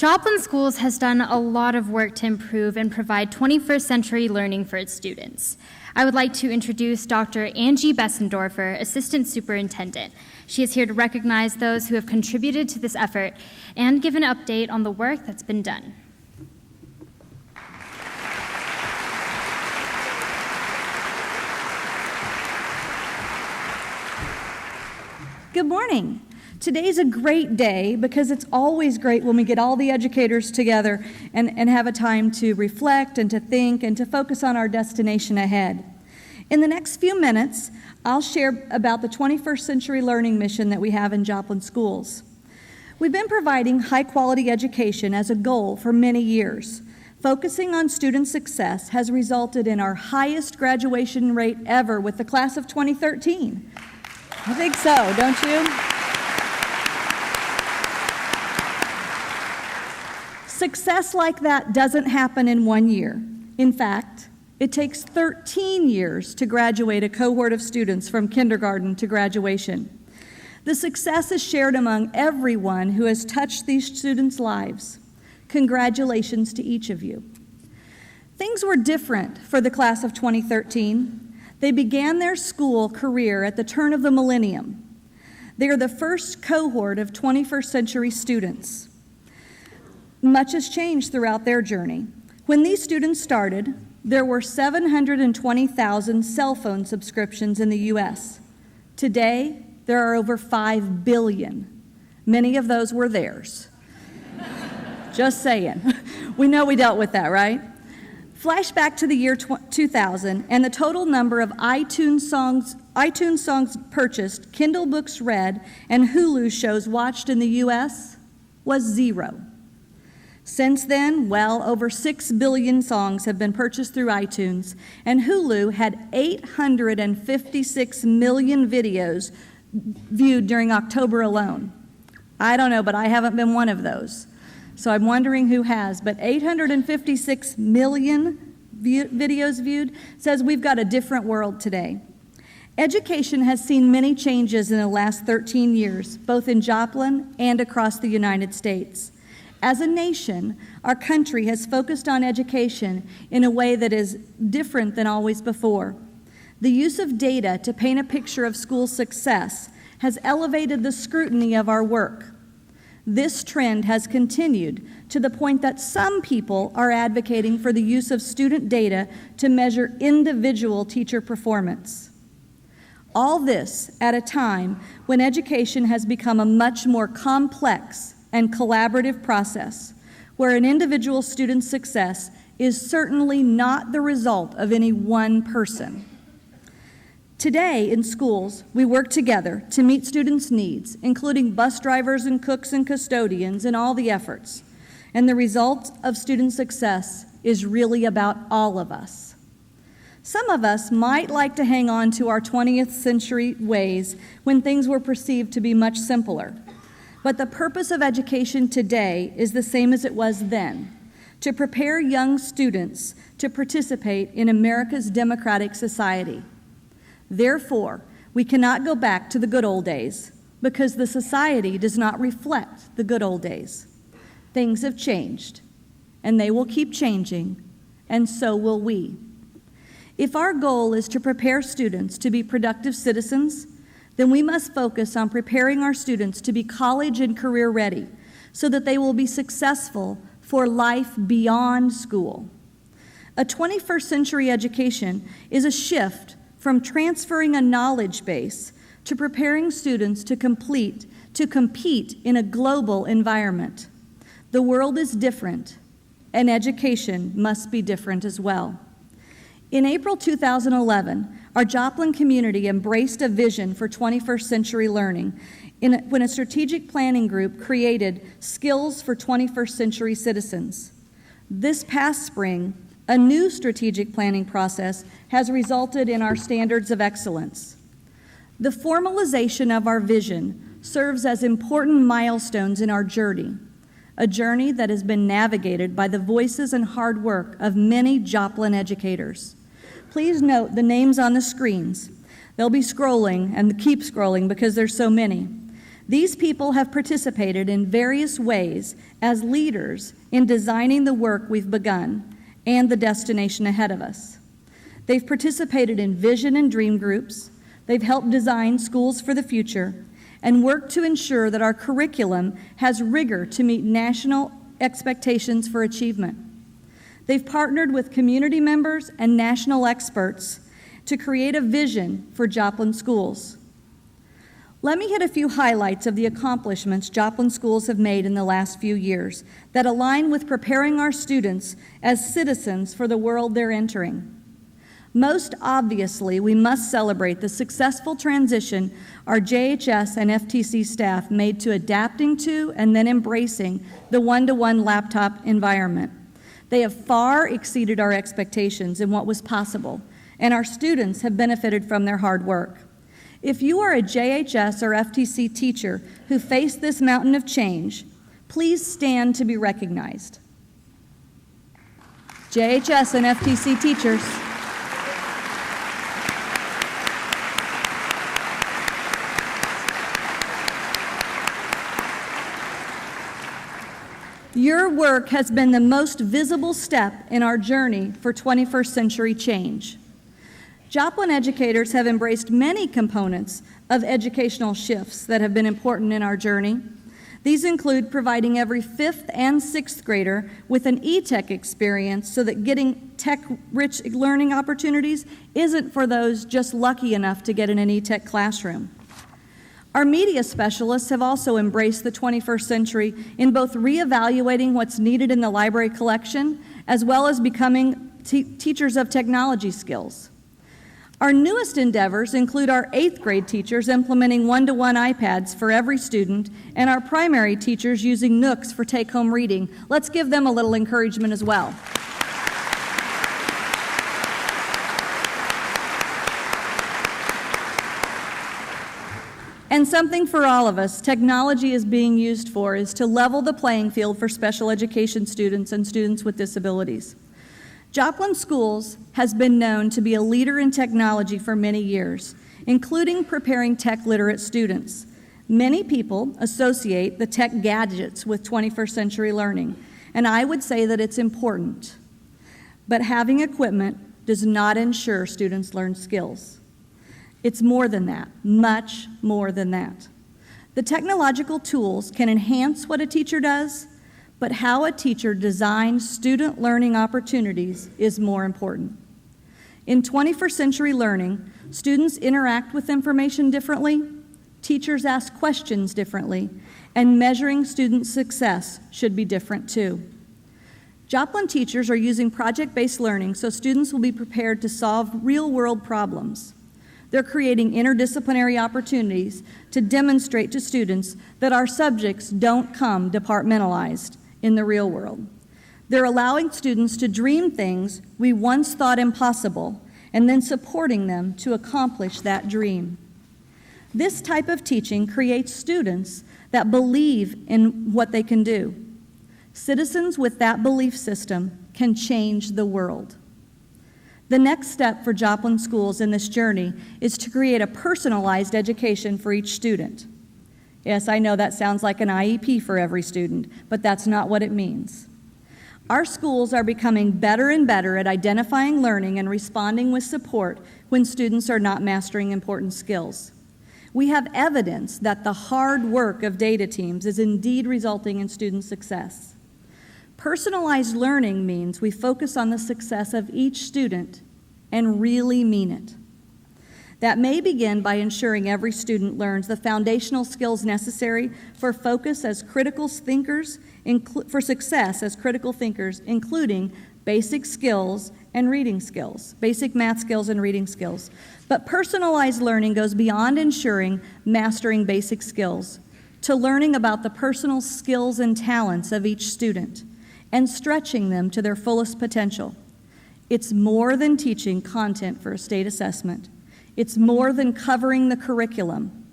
Joplin Schools has done a lot of work to improve and provide 21st century learning for its students. I would like to introduce Dr. Angie Besendorfer, Assistant Superintendent. She is here to recognize those who have contributed to this effort and give an update on the work that's been done. Good morning. Today's a great day because it's always great when we get all the educators together and have a time to reflect and to think and to focus on our destination ahead. In the next few minutes, I'll share about the 21st Century Learning mission that we have in Joplin Schools. We've been providing high-quality education as a goal for many years. Focusing on student success has resulted in our highest graduation rate ever with the class of 2013. I think so, don't you? Success like that doesn't happen in 1 year. In fact, it takes 13 years to graduate a cohort of students from kindergarten to graduation. The success is shared among everyone who has touched these students' lives. Congratulations to each of you. Things were different for the class of 2013. They began their school career at the turn of the millennium. They are the first cohort of 21st century students. Much has changed throughout their journey. When these students started, there were 720,000 cell phone subscriptions in the U.S. Today, there are over 5 billion. Many of those were theirs. Just saying. We know we dealt with that, right? Flashback to the year 2000, and the total number of iTunes songs purchased, Kindle books read, and Hulu shows watched in the U.S. was 0. Since then, well over 6 billion songs have been purchased through iTunes, and Hulu had 856 million videos viewed during October alone. I don't know, but I haven't been one of those. So I'm wondering who has, but 856 million videos viewed says we've got a different world today. Education has seen many changes in the last 13 years, both in Joplin and across the United States. As a nation, our country has focused on education in a way that is different than always before. The use of data to paint a picture of school success has elevated the scrutiny of our work. This trend has continued to the point that some people are advocating for the use of student data to measure individual teacher performance. All this at a time when education has become a much more complex and collaborative process, where an individual student's success is certainly not the result of any one person. Today in schools, we work together to meet students' needs, including bus drivers and cooks and custodians in all the efforts. And the result of student success is really about all of us. Some of us might like to hang on to our 20th century ways when things were perceived to be much simpler. But the purpose of education today is the same as it was then, to prepare young students to participate in America's democratic society. Therefore, we cannot go back to the good old days because the society does not reflect the good old days. Things have changed, and they will keep changing, and so will we. If our goal is to prepare students to be productive citizens, then we must focus on preparing our students to be college and career ready so that they will be successful for life beyond school. A 21st century education is a shift from transferring a knowledge base to preparing students to compete in a global environment. The world is different, and education must be different as well. In April 2011, our Joplin community embraced a vision for 21st century learning when a strategic planning group created Skills for 21st Century Citizens. This past spring, a new strategic planning process has resulted in our standards of excellence. The formalization of our vision serves as important milestones in our journey, a journey that has been navigated by the voices and hard work of many Joplin educators. Please note the names on the screens. They'll be scrolling and keep scrolling because there's so many. These people have participated in various ways as leaders in designing the work we've begun and the destination ahead of us. They've participated in vision and dream groups. They've helped design schools for the future and worked to ensure that our curriculum has rigor to meet national expectations for achievement. They've partnered with community members and national experts to create a vision for Joplin schools. Let me hit a few highlights of the accomplishments Joplin schools have made in the last few years that align with preparing our students as citizens for the world they're entering. Most obviously, we must celebrate the successful transition our JHS and FTC staff made to adapting to and then embracing the one-to-one laptop environment. They have far exceeded our expectations in what was possible, and our students have benefited from their hard work. If you are a JHS or FTC teacher who faced this mountain of change, please stand to be recognized. JHS and FTC teachers. Your work has been the most visible step in our journey for 21st century change. Joplin educators have embraced many components of educational shifts that have been important in our journey. These include providing every 5th and 6th grader with an e-tech experience so that getting tech-rich learning opportunities isn't for those just lucky enough to get in an e-tech classroom. Our media specialists have also embraced the 21st century in both reevaluating what's needed in the library collection as well as becoming teachers of technology skills. Our newest endeavors include our 8th grade teachers implementing one-to-one iPads for every student and our primary teachers using Nooks for take-home reading. Let's give them a little encouragement as well. And something for all of us, technology is being used for is to level the playing field for special education students and students with disabilities. Joplin Schools has been known to be a leader in technology for many years, including preparing tech-literate students. Many people associate the tech gadgets with 21st century learning, and I would say that it's important. But having equipment does not ensure students learn skills. It's more than that, much more than that. The technological tools can enhance what a teacher does, but how a teacher designs student learning opportunities is more important. In 21st century learning, students interact with information differently, teachers ask questions differently, and measuring student success should be different too. Joplin teachers are using project-based learning so students will be prepared to solve real-world problems. They're creating interdisciplinary opportunities to demonstrate to students that our subjects don't come departmentalized in the real world. They're allowing students to dream things we once thought impossible and then supporting them to accomplish that dream. This type of teaching creates students that believe in what they can do. Citizens with that belief system can change the world. The next step for Joplin schools in this journey is to create a personalized education for each student. Yes, I know that sounds like an IEP for every student, but that's not what it means. Our schools are becoming better and better at identifying learning and responding with support when students are not mastering important skills. We have evidence that the hard work of data teams is indeed resulting in student success. Personalized learning means we focus on the success of each student and really mean it. That may begin by ensuring every student learns the foundational skills necessary for success as critical thinkers, including basic skills and reading skills, basic math skills and reading skills. But personalized learning goes beyond ensuring mastering basic skills to learning about the personal skills and talents of each student and stretching them to their fullest potential. It's more than teaching content for a state assessment. It's more than covering the curriculum.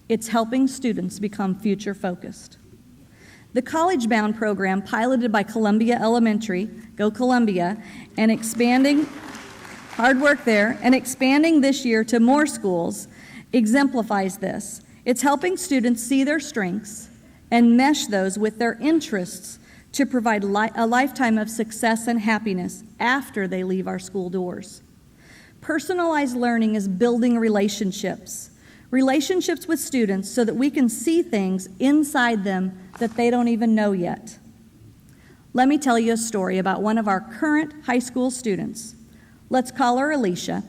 It's helping students become future-focused. The College Bound program, piloted by Columbia Elementary, go Columbia, and expanding, hard work there, and expanding this year to more schools, exemplifies this. It's helping students see their strengths and mesh those with their interests to provide a lifetime of success and happiness after they leave our school doors. Personalized learning is building relationships with students so that we can see things inside them that they don't even know yet. Let me tell you a story about one of our current high school students. Let's call her Alicia.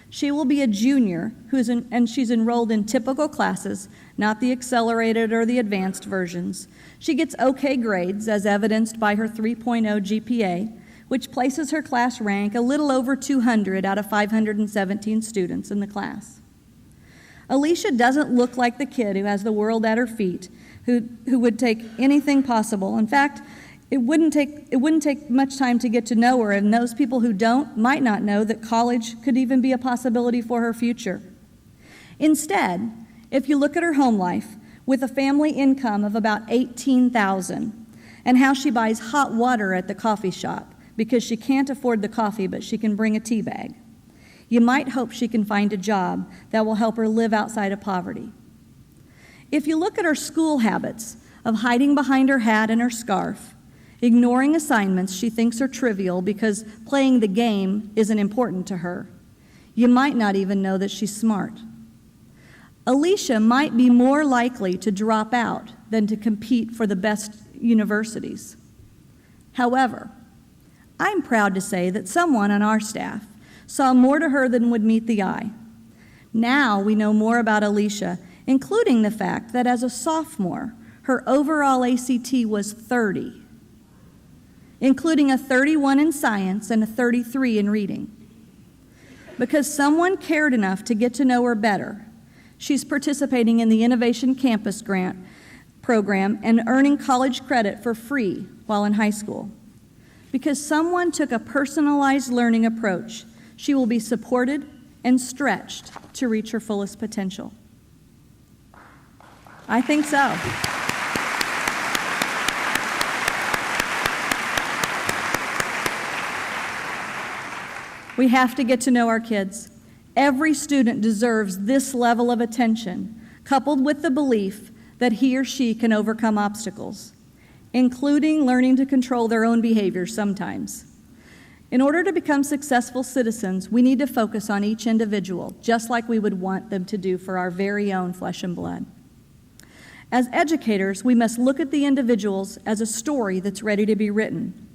She will be a junior and she's enrolled in typical classes, not the accelerated or the advanced versions. She gets okay grades, as evidenced by her 3.0 GPA, which places her class rank a little over 200 out of 517 students in the class. Alicia doesn't look like the kid who has the world at her feet, who would take anything possible. In fact, it wouldn't take much time to get to know her, and those people who don't might not know that college could even be a possibility for her future. Instead, if you look at her home life, with a family income of about $18,000, and how she buys hot water at the coffee shop because she can't afford the coffee, but she can bring a tea bag, you might hope she can find a job that will help her live outside of poverty. If you look at her school habits of hiding behind her hat and her scarf, ignoring assignments she thinks are trivial because playing the game isn't important to her, you might not even know that she's smart. Alicia might be more likely to drop out than to compete for the best universities. However, I'm proud to say that someone on our staff saw more to her than would meet the eye. Now we know more about Alicia, including the fact that as a sophomore, her overall ACT was 30, including a 31 in science and a 33 in reading. Because someone cared enough to get to know her better, she's participating in the Innovation Campus Grant program and earning college credit for free while in high school. Because someone took a personalized learning approach, she will be supported and stretched to reach her fullest potential. I think so. We have to get to know our kids. Every student deserves this level of attention, coupled with the belief that he or she can overcome obstacles, including learning to control their own behavior sometimes. In order to become successful citizens, we need to focus on each individual, just like we would want them to do for our very own flesh and blood. As educators, we must look at the individuals as a story that's ready to be written.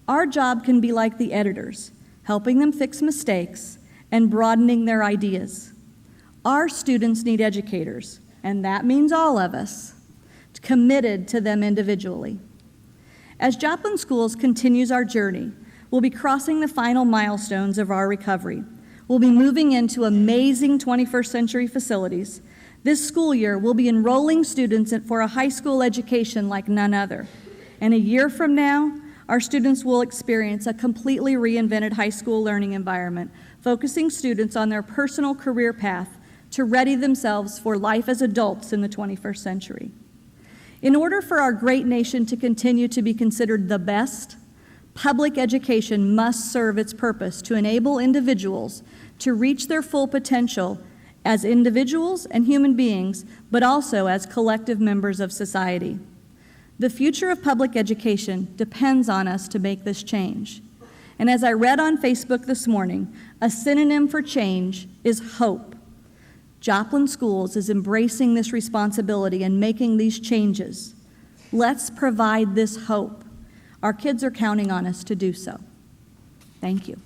Our job can be like the editors, helping them fix mistakes and broadening their ideas. Our students need educators, and that means all of us, committed to them individually. As Joplin Schools continues our journey, we'll be crossing the final milestones of our recovery. We'll be moving into amazing 21st century facilities. This school year, we'll be enrolling students for a high school education like none other. And a year from now, our students will experience a completely reinvented high school learning environment, focusing students on their personal career path to ready themselves for life as adults in the 21st century. In order for our great nation to continue to be considered the best, public education must serve its purpose to enable individuals to reach their full potential as individuals and human beings, but also as collective members of society. The future of public education depends on us to make this change. And as I read on Facebook this morning, a synonym for change is hope. Joplin Schools is embracing this responsibility and making these changes. Let's provide this hope. Our kids are counting on us to do so. Thank you.